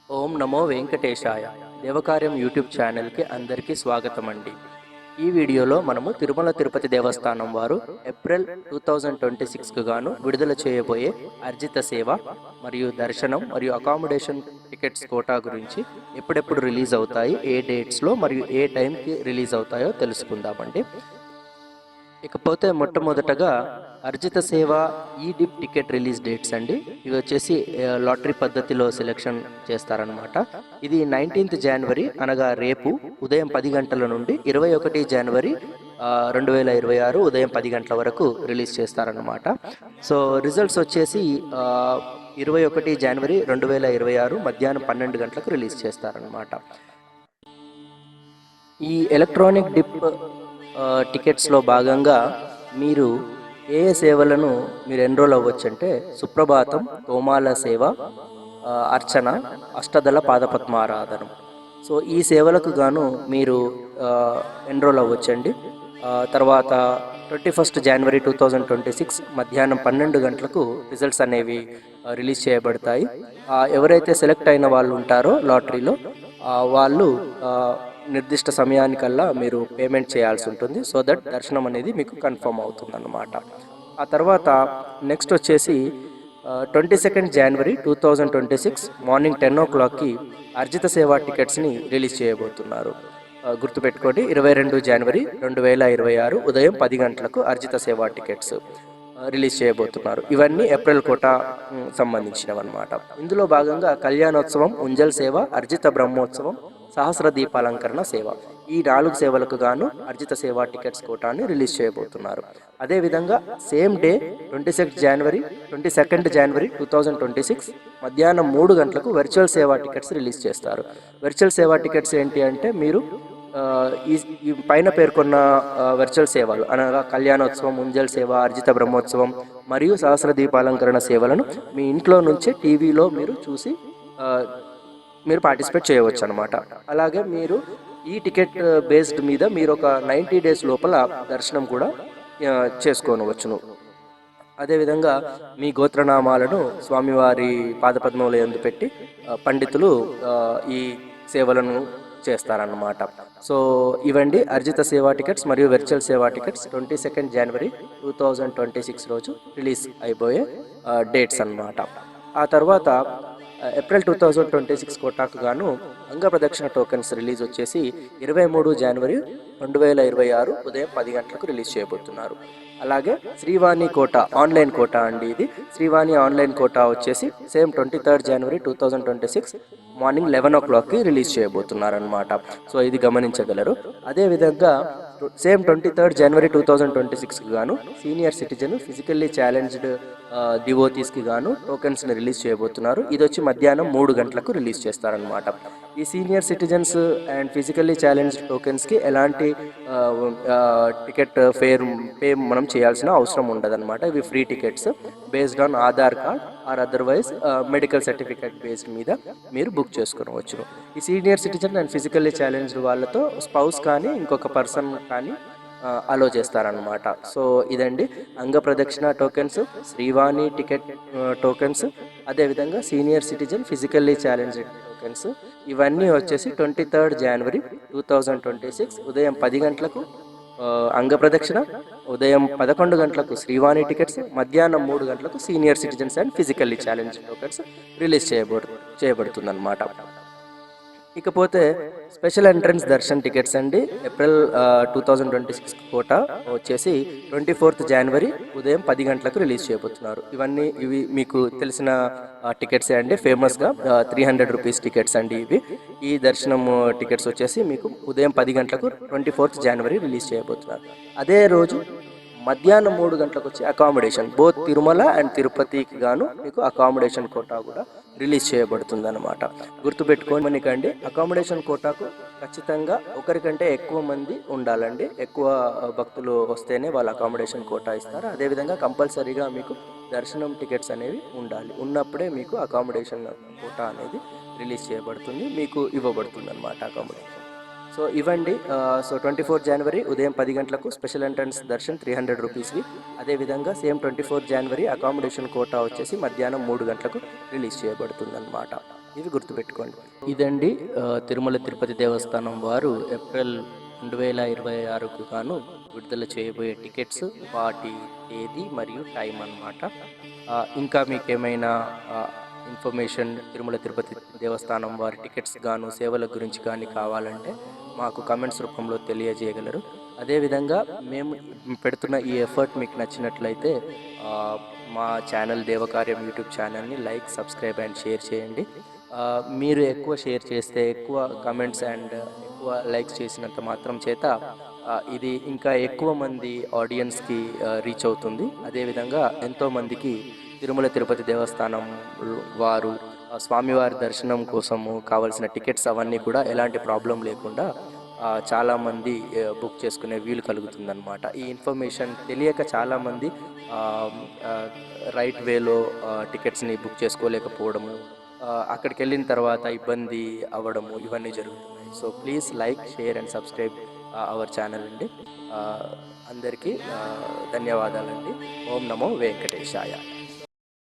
ఓం నమో వెంకటేశాయ. దేవకార్యం YouTube ఛానల్కి అందరికీ స్వాగతం అండి. ఈ వీడియోలో మనము తిరుమల తిరుపతి దేవస్థానం వారు ఏప్రిల్ 2026కు గాను విడుదల చేయబోయే అర్జిత సేవ మరియు దర్శనం మరియు అకామిడేషన్ టికెట్స్ కోటా గురించి ఎప్పుడెప్పుడు రిలీజ్ అవుతాయి, ఏ డేట్స్లో మరియు ఏ టైంకి రిలీజ్ అవుతాయో తెలుసుకుందామండి. ఇకపోతే మొట్టమొదటగా అర్జిత సేవ ఈ డిప్ టికెట్ రిలీజ్ డేట్స్ అండి. ఇవి వచ్చేసి లాటరీ పద్ధతిలో సెలెక్షన్ చేస్తారనమాట. ఇది 19th జనవరి అనగా రేపు ఉదయం 10 గంటల నుండి 21 జనవరి 2026 ఉదయం 10 గంటల వరకు రిలీజ్ చేస్తారనమాట. సో రిజల్ట్స్ వచ్చేసి 21 జనవరి 2026 మధ్యాహ్నం 12 గంటలకు రిలీజ్ చేస్తారనమాట. ఈ ఎలక్ట్రానిక్ డిప్ టికెట్స్లో భాగంగా మీరు ఏ సేవలను మీరు ఎన్రోల్ అవ్వచ్చు అంటే సుప్రభాతం, తోమాల సేవ, అర్చన, అష్టదళ పాదపద్మారాధనం. సో ఈ సేవలకు గాను మీరు ఎన్రోల్ అవ్వచ్చండి. తర్వాత 21 జనవరి 2026 మధ్యాహ్నం 12 గంటలకు రిజల్ట్స్ అనేవి రిలీజ్ చేయబడతాయి. ఎవరైతే సెలెక్ట్ అయిన వాళ్ళు ఉంటారో లాటరీలో వాళ్ళు నిర్దిష్ట సమయానికల్లా మీరు పేమెంట్ చేయాల్సి ఉంటుంది. సో దట్ దర్శనం అనేది మీకు కన్ఫర్మ్ అవుతుంది అన్నమాట. ఆ తర్వాత నెక్స్ట్ వచ్చేసి 22 జనవరి 2026 మార్నింగ్ 10 o'clockకి అర్జిత సేవా టికెట్స్ని రిలీజ్ చేయబోతున్నారు. గుర్తుపెట్టుకోండి, 22 జనవరి 2026 ఉదయం 10 గంటలకు అర్జిత సేవా టికెట్స్ రిలీజ్ చేయబోతున్నారు. ఇవన్నీ ఏప్రిల్ కోటా సంబంధించినవన్నమాట. ఇందులో భాగంగా కళ్యాణోత్సవం, ఉంజల్ సేవ, అర్జిత బ్రహ్మోత్సవం, సహస్ర దీపాలంకరణ సేవ, ఈ 4 సేవలకు గాను అర్జిత సేవా టికెట్స్ కోటాన్ని రిలీజ్ చేయబోతున్నారు. అదేవిధంగా సేమ్ డే 22 జనవరి 2026 మధ్యాహ్నం 3 గంటలకు వర్చువల్ సేవా టికెట్స్ రిలీజ్ చేస్తారు. వర్చువల్ సేవా టికెట్స్ ఏంటి అంటే మీరు ఈ పైన పేర్కొన్న వర్చువల్ సేవలు అనగా కళ్యాణోత్సవం, ఉంజల్ సేవ, అర్జిత బ్రహ్మోత్సవం మరియు సహస్ర దీపాలంకరణ సేవలను మీ ఇంట్లో నుంచే టీవీలో మీరు చూసి మీరు పార్టిసిపేట్ చేయవచ్చు అనమాట. అలాగే మీరు ఈ టికెట్ బేస్డ్ మీద మీరు ఒక 90 days లోపల దర్శనం కూడా చేసుకోనవచ్చును. అదేవిధంగా మీ గోత్రనామాలను స్వామివారి పాదపద్మముల యందు పెట్టి పండితులు ఈ సేవలను చేస్తారన్నమాట. సో ఇవండి అర్జిత సేవా టికెట్స్ మరియు వర్చువల్ సేవా టికెట్స్ 22 జనవరి 2026 రోజు రిలీజ్ అయిపోయే డేట్స్ అన్నమాట. ఆ తర్వాత ఏప్రిల్ 2026 కోటాకు గాను అంగ ప్రదక్షిణ టోకెన్స్ రిలీజ్ వచ్చేసి 23 జనవరి 2026 ఉదయం 10 గంటలకు రిలీజ్ చేయబోతున్నారు. అలాగే శ్రీవాణి కోటా ఆన్లైన్ కోటా అండి. ఇది శ్రీవాణి ఆన్లైన్ కోటా వచ్చేసి సేమ్ 23 జనవరి 2026 మార్నింగ్ 11 o'clockకి రిలీజ్ చేయబోతున్నారు అనమాట. సో ఇది గమనించగలరు. అదేవిధంగా సేమ్ 23 జనవరి 2026కి గాను సీనియర్ సిటిజన్, ఫిజికల్లీ ఛాలెంజ్డ్ డివోటీస్కి గాను టోకెన్స్ని రిలీజ్ చేయబోతున్నారు. ఇది వచ్చి మధ్యాహ్నం 3 గంటలకు రిలీజ్ చేస్తారనమాట. ఈ senior citizens and physically challenged టోకెన్స్కి ఎలాంటి టికెట్ పే మనం చేయాల్సిన అవసరం ఉండదన్నమాట. ఇవి free tickets based on Aadhaar card or otherwise medical certificate based మీద మీరు బుక్ చేసుకోవచ్చు. ఈ senior citizen and physically challenged వాళ్ళతో స్పౌస్ కానీ ఇంకొక పర్సన్ కానీ అలో చేస్తారనమాట. సో ఇదండి అంగ ప్రదక్షిణ టోకెన్స్, శ్రీవాణి టికెట్ టోకెన్స్, అదేవిధంగా senior citizen, physically challenged tokens. ఇవన్నీ వచ్చేసి 23 జనవరి 2026 ఉదయం 10 గంటలకు అంగ ప్రదక్షిణ, ఉదయం 11 గంటలకు శ్రీవాణి టికెట్స్, మధ్యాహ్నం 3 గంటలకు senior citizens and physically challenge tokens release చేయబడుతుందన్నమాట. ఇకపోతే స్పెషల్ ఎంట్రన్స్ దర్శన్ టికెట్స్ అండి. ఏప్రిల్ 2026 కోటా వచ్చేసి 24 జనవరి ఉదయం 10 గంటలకు రిలీజ్ చేయబోతున్నారు. ఇవి మీకు తెలిసిన టికెట్సే అండి. ఫేమస్గా 300 రూపీస్ టికెట్స్ అండి ఇవి. ఈ దర్శనం టికెట్స్ వచ్చేసి మీకు ఉదయం 10 గంటలకు 24 జనవరి రిలీజ్ చేయబోతున్నారు. అదే రోజు మధ్యాహ్నం 3 గంటలకు వచ్చి అకామిడేషన్ బోత్ తిరుమల అండ్ తిరుపతికి గాను మీకు అకామిడేషన్ కోటా కూడా రిలీజ్ చేయబడుతుంది అనమాట. గుర్తుపెట్టుకోమనికండి, అకామిడేషన్ కోటాకు ఖచ్చితంగా ఒకరికంటే ఎక్కువ మంది ఉండాలండి. ఎక్కువ భక్తులు వస్తేనే వాళ్ళు అకామిడేషన్ కోటా ఇస్తారు. అదేవిధంగా కంపల్సరీగా మీకు దర్శనం టికెట్స్ అనేవి ఉండాలి. ఉన్నప్పుడే మీకు అకామిడేషన్ కోటా అనేది రిలీజ్ చేయబడుతుంది, మీకు ఇవ్వబడుతుంది అనమాట అకామిడేషన్. సో ఇవ్వండి. సో 24 జనవరి ఉదయం 10 గంటలకు స్పెషల్ ఎంట్రన్స్ దర్శన్ 300 రూపీస్వి. అదేవిధంగా సేమ్ 24 జనవరి అకామిడేషన్ కోటా వచ్చేసి మధ్యాహ్నం 3 గంటలకు రిలీజ్ చేయబడుతుందన్నమాట. ఇవి గుర్తుపెట్టుకోండి. ఇదండి తిరుమల తిరుపతి దేవస్థానం వారు ఏప్రిల్ 2026కు గాను విడుదల చేయబోయే టికెట్స్, వాటి తేదీ మరియు టైం అన్నమాట. ఇంకా మీకేమైనా ఇన్ఫర్మేషన్ తిరుమల తిరుపతి దేవస్థానం వారి టికెట్స్ గాను సేవల గురించి కానీ కావాలంటే మాకు కమెంట్స్ రూపంలో తెలియజేయగలరు. అదేవిధంగా మేము పెడుతున్న ఈ ఎఫర్ట్ మీకు నచ్చినట్లయితే మా ఛానల్ దేవకార్యం యూట్యూబ్ ఛానల్ని లైక్, సబ్స్క్రైబ్ అండ్ షేర్ చేయండి. మీరు ఎక్కువ షేర్ చేస్తే, ఎక్కువ కమెంట్స్ అండ్ ఎక్కువ లైక్స్ చేసినంత మాత్రం చేత ఇది ఇంకా ఎక్కువ మంది ఆడియన్స్కి రీచ్ అవుతుంది. అదేవిధంగా ఎంతోమందికి తిరుమల తిరుపతి దేవస్థానం వారు స్వామివారి దర్శనం కోసము కావాల్సిన టికెట్స్ అవన్నీ కూడా ఎలాంటి ప్రాబ్లం లేకుండా చాలామంది బుక్ చేసుకునే వీలు కలుగుతుందన్నమాట. ఈ ఇన్ఫర్మేషన్ తెలియక చాలామంది రైట్ వేలో టికెట్స్ని బుక్ చేసుకోలేకపోవడము, అక్కడికి వెళ్ళిన తర్వాత ఇబ్బంది అవ్వడము ఇవన్నీ జరుగుతున్నాయి. So please like, share and subscribe our channel అండి. అందరికీ ధన్యవాదాలండి. ఓం నమో వెంకటేశాయ.